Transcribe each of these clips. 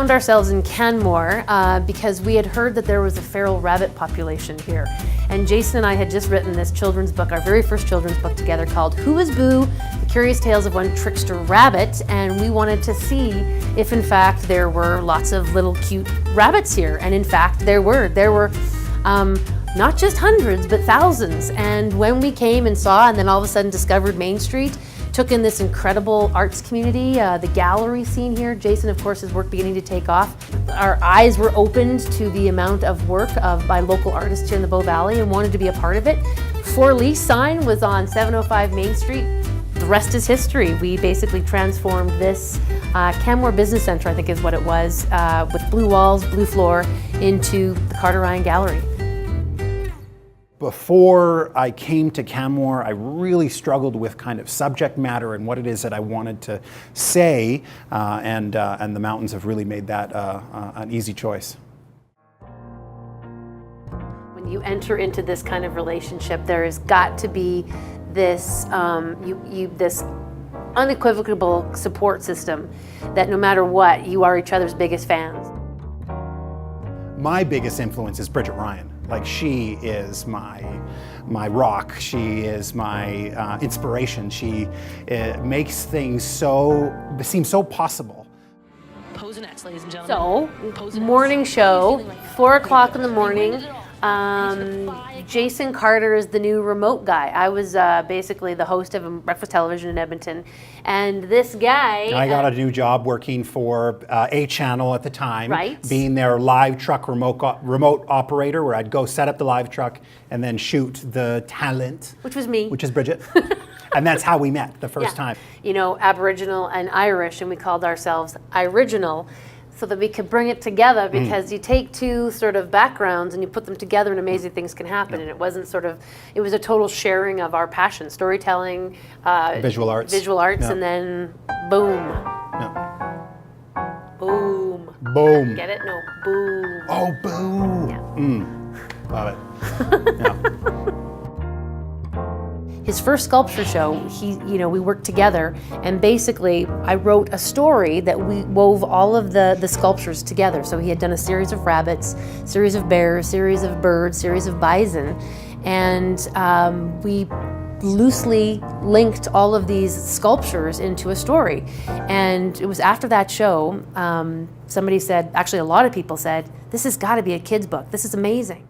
found ourselves in Canmore because we had heard that there was a feral rabbit population here. And Jason and I had just written this children's book, our very first children's book together, called Who is Boo? The Curious Tales of One Trickster Rabbit. And we wanted to see if in fact there were lots of little cute rabbits here. And in fact there were. There were not just hundreds, but thousands. And when we came and saw, and then all of a sudden discovered Main Street, took in this incredible arts community, the gallery scene here. Jason, of course, his work beginning to take off. Our eyes were opened to the amount of work by local artists here in the Bow Valley and wanted to be a part of it. For Lease sign was on 705 Main Street. The rest is history. We basically transformed this Canmore Business Center, I think is what it was, with blue walls, blue floor, into the Carter Ryan Gallery. Before I came to Canmore, I really struggled with kind of subject matter and what it is that I wanted to say, and the mountains have really made that an easy choice. When you enter into this kind of relationship, there has got to be this, this unequivocal support system that no matter what, you are each other's biggest fans. My biggest influence is Bridget Ryan. Like, she is my rock. She is my inspiration. She makes things seem so possible. Pose next, ladies and gentlemen. So, morning show, 4 o'clock in the morning. Jason Carter is the new remote guy. I was basically the host of breakfast television in Edmonton, and this guy... I got a new job working for A Channel at the time, right. Being their live truck remote operator, where I'd go set up the live truck and then shoot the talent. Which was me. Which is Bridget. And that's how we met the first time. You know, Aboriginal and Irish, and we called ourselves Iriginal, so that we could bring it together, because you take two sort of backgrounds and you put them together and amazing things can happen. And it wasn't sort of, it was a total sharing of our passion, storytelling, visual arts, and then boom. Boom. Boom. Get it? No, boom. Oh, boom. Yeah. Love it. Yeah. His first sculpture show, we worked together, and basically I wrote a story that we wove all of the sculptures together. So he had done a series of rabbits, series of bears, series of birds, series of bison, and we loosely linked all of these sculptures into a story. And it was after that show, somebody said, actually a lot of people said, this has got to be a kid's book. This is amazing.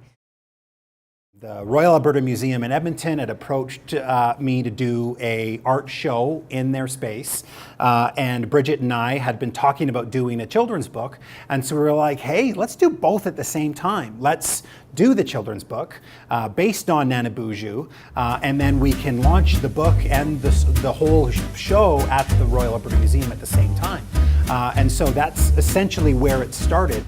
The Royal Alberta Museum in Edmonton had approached me to do an art show in their space, and Bridget and I had been talking about doing a children's book, and so we were like, hey, let's do both at the same time. Let's do the children's book based on Nana Boozhoo, and then we can launch the book and the whole show at the Royal Alberta Museum at the same time. And so that's essentially where it started.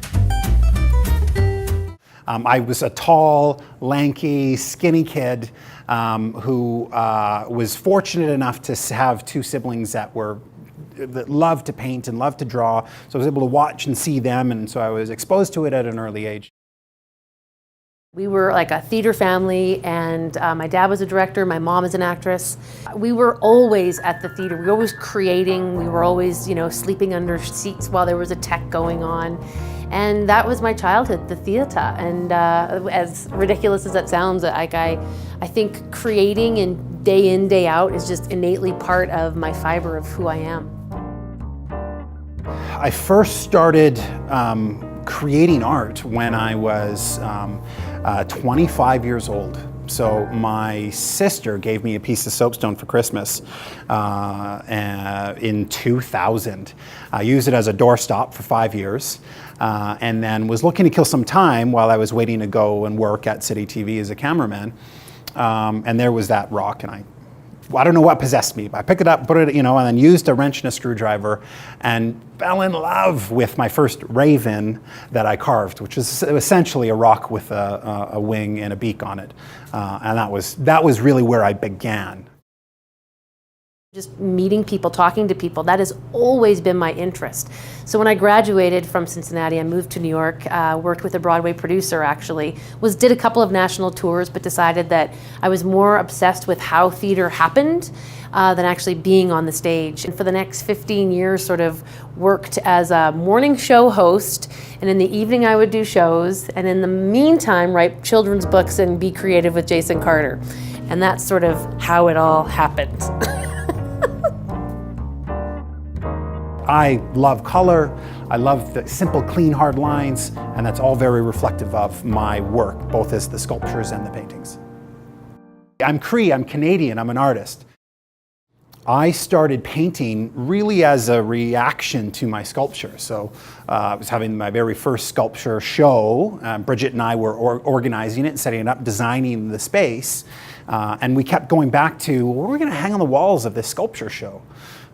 I was a tall, lanky, skinny kid who was fortunate enough to have two siblings that loved to paint and loved to draw. So I was able to watch and see them, and so I was exposed to it at an early age. We were like a theater family, and my dad was a director, my mom is an actress. We were always at the theater. We were always creating. We were always, sleeping under seats while there was a tech going on. And that was my childhood, the theater. And as ridiculous as that sounds, I think creating and day in, day out is just innately part of my fiber of who I am. I first started creating art when I was 25 years old. So my sister gave me a piece of soapstone for Christmas in 2000. I used it as a doorstop for 5 years, and then was looking to kill some time while I was waiting to go and work at City TV as a cameraman. And there was that rock, and I don't know what possessed me, but I picked it up, put it, and then used a wrench and a screwdriver, and fell in love with my first raven that I carved, which is essentially a rock with a wing and a beak on it. And that was really where I began. Just meeting people, talking to people, that has always been my interest. So when I graduated from Cincinnati, I moved to New York, worked with a Broadway producer actually, did a couple of national tours, but decided that I was more obsessed with how theater happened than actually being on the stage. And for the next 15 years sort of worked as a morning show host, and in the evening I would do shows, and in the meantime write children's books and be creative with Jason Carter. And that's sort of how it all happened. I love color, I love the simple, clean, hard lines, and that's all very reflective of my work, both as the sculptures and the paintings. I'm Cree, I'm Canadian, I'm an artist. I started painting really as a reaction to my sculpture. So I was having my very first sculpture show. Bridget and I were organizing it and setting it up, designing the space. And we kept going back to, what are we going to hang on the walls of this sculpture show?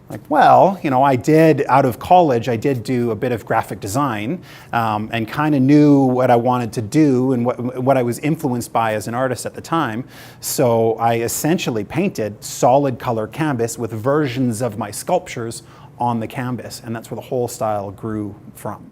Like, well, you know, out of college, I did do a bit of graphic design and kind of knew what I wanted to do and what I was influenced by as an artist at the time. So I essentially painted solid color canvas with versions of my sculptures on the canvas, and that's where the whole style grew from.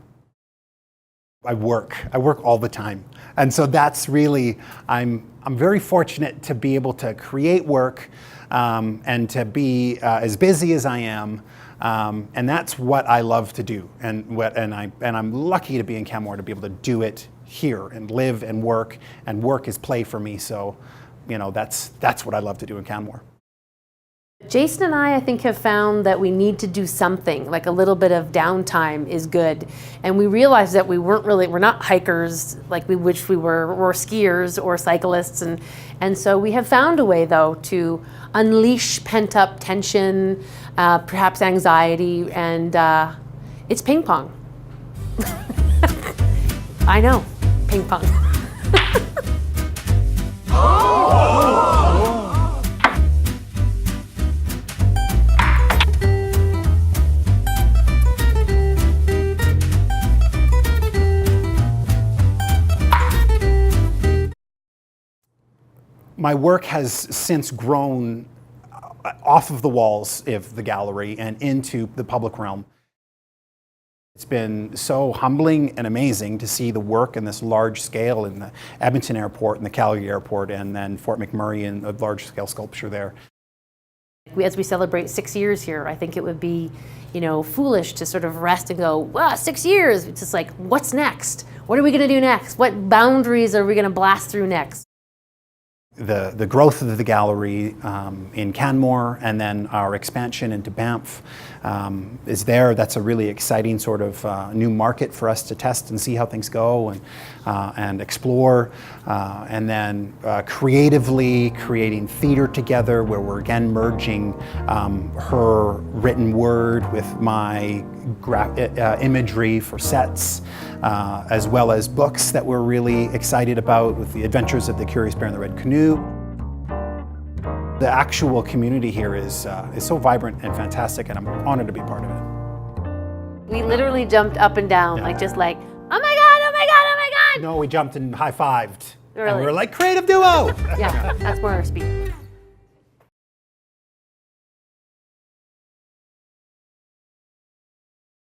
I work all the time. And so that's really, I'm very fortunate to be able to create work and to be as busy as I am. And that's what I love to do. And I'm lucky to be in Canmore to be able to do it here and live and work is play for me. So, you know, that's what I love to do in Canmore. Jason and I think, have found that we need to do something, like a little bit of downtime is good. And we realized that we're not hikers like we wish we were, or skiers or cyclists. And so we have found a way, though, to unleash pent-up tension, perhaps anxiety, and it's ping pong. I know, ping pong. My work has since grown off of the walls of the gallery and into the public realm. It's been so humbling and amazing to see the work in this large scale in the Edmonton Airport and the Calgary Airport, and then Fort McMurray and a large scale sculpture there. As we celebrate 6 years here, I think it would be, you know, foolish to sort of rest and go, wow, 6 years. It's just like, what's next? What are we going to do next? What boundaries are we going to blast through next? The growth of the gallery in Canmore, and then our expansion into Banff is there. That's a really exciting sort of new market for us to test and see how things go and explore. And then creatively creating theater together, where we're again merging her written word with my imagery for sets, as well as books that we're really excited about, with The Adventures of the Curious Bear and the Red Canoe. The actual community here is so vibrant and fantastic, and I'm honored to be part of it. We literally jumped up and down, like just like, oh my God, oh my God, oh my God. No, we jumped and high-fived. Really? And we were like, creative duo! Yeah, that's more our speed.